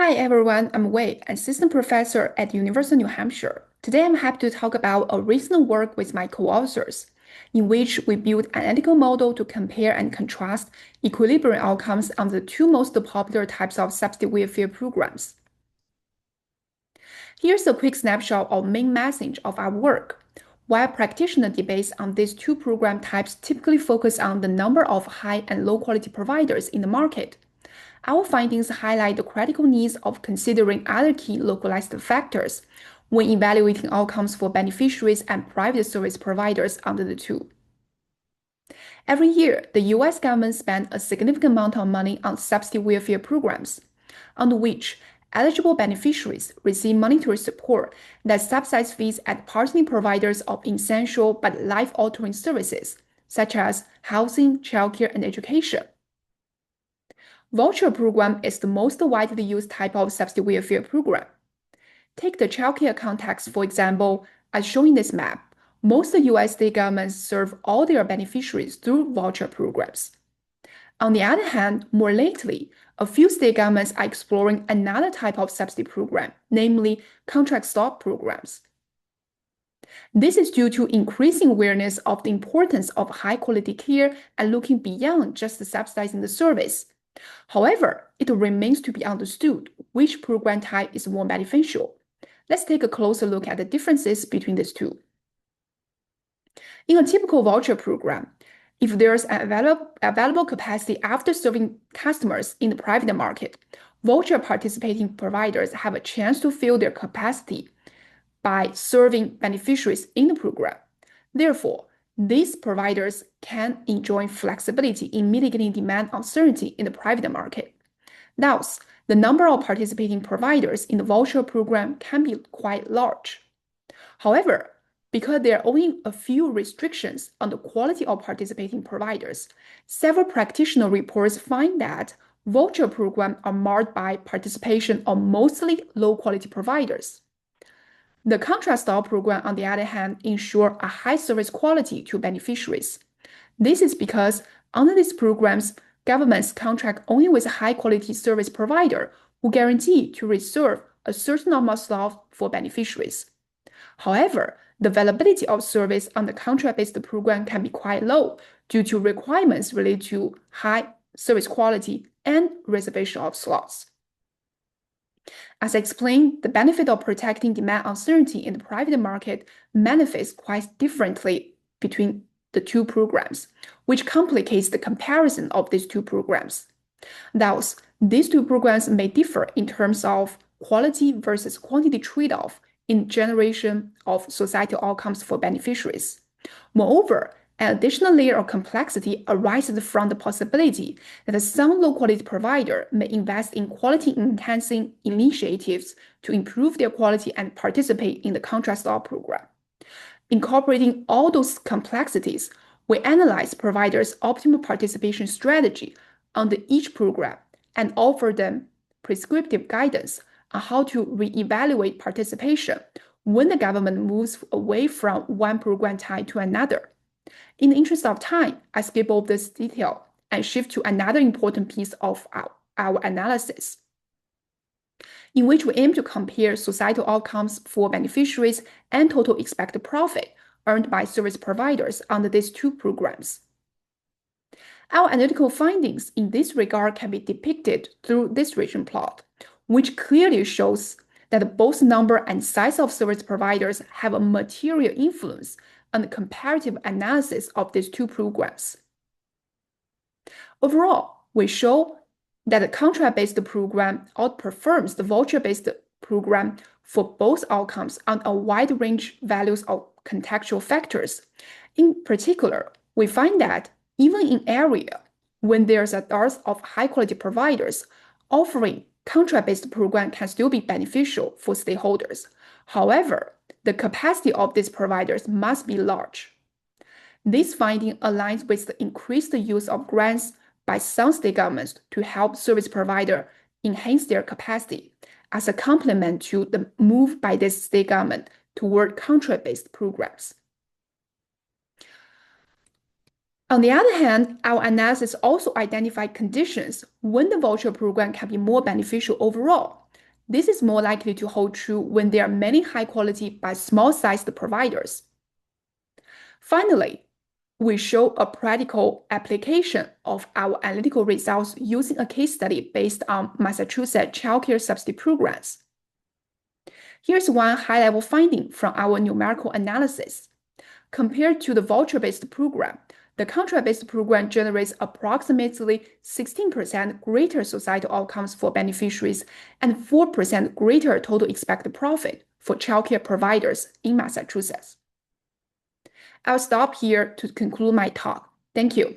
Hi everyone, I'm Wei, an assistant professor at University of New Hampshire. Today I'm happy to talk about a recent work with my co-authors, in which we built an analytical model to compare and contrast equilibrium outcomes on the two most popular types of subsidy welfare programs. Here's a quick snapshot of main message of our work. While practitioner debates on these two program types typically focus on the number of high and low quality providers in the market, our findings highlight the critical needs of considering other key localized factors when evaluating outcomes for beneficiaries and private service providers under the two. Every year, the US government spends a significant amount of money on subsidy welfare programs, under which eligible beneficiaries receive monetary support that subsidize fees at partnering providers of essential but life-altering services, such as housing, childcare, and education. Voucher program is the most widely used type of subsidy welfare program. Take the childcare context, for example, as shown in this map. Most US state governments serve all their beneficiaries through voucher programs. On the other hand, more lately, a few state governments are exploring another type of subsidy program, namely contract stop programs. This is due to increasing awareness of the importance of high-quality care and looking beyond just subsidizing the service. However, it remains to be understood which program type is more beneficial. Let's take a closer look at the differences between these two. In a typical voucher program, if there's an available capacity after serving customers in the private market, voucher participating providers have a chance to fill their capacity by serving beneficiaries in the program. Therefore, these providers can enjoy flexibility in mitigating demand uncertainty in the private market. Thus, the number of participating providers in the voucher program can be quite large. However, because there are only a few restrictions on the quality of participating providers, several practitioner reports find that voucher programs are marred by participation of mostly low-quality providers. The contract style program, on the other hand, ensure a high service quality to beneficiaries. This is because under these programs, governments contract only with a high-quality service provider who guarantee to reserve a certain number of slots for beneficiaries. However, the availability of service on the contract-based program can be quite low due to requirements related to high service quality and reservation of slots. As I explained, the benefit of protecting demand uncertainty in the private market manifests quite differently between the two programs, which complicates the comparison of these two programs. Thus, these two programs may differ in terms of quality versus quantity trade-off in generation of societal outcomes for beneficiaries. Moreover, an additional layer of complexity arises from the possibility that some low-quality provider may invest in quality-enhancing initiatives to improve their quality and participate in the contract style program. Incorporating all those complexities, we analyze providers' optimal participation strategy under each program and offer them prescriptive guidance on how to reevaluate participation when the government moves away from one program type to another. In the interest of time, I skip over this detail and shift to another important piece of our analysis, in which we aim to compare societal outcomes for beneficiaries and total expected profit earned by service providers under these two programs. Our analytical findings in this regard can be depicted through this region plot, which clearly shows that both number and size of service providers have a material influence on the comparative analysis of these two programs. Overall, we show that the contract-based program outperforms the voucher-based program for both outcomes on a wide range values of contextual factors. In particular, we find that even in area when there's a dearth of high-quality providers, offering contract-based program can still be beneficial for stakeholders. However, the capacity of these providers must be large. This finding aligns with the increased use of grants by some state governments to help service providers enhance their capacity as a complement to the move by this state government toward contract-based programs. On the other hand, our analysis also identified conditions when the voucher program can be more beneficial overall, This is more likely to hold true when there are many high-quality but small-sized providers. Finally, we show a practical application of our analytical results using a case study based on Massachusetts childcare subsidy programs. Here's one high-level finding from our numerical analysis. Compared to the voucher-based program, the contract-based program generates approximately 16% greater societal outcomes for beneficiaries and 4% greater total expected profit for childcare providers in Massachusetts. I'll stop here to conclude my talk. Thank you.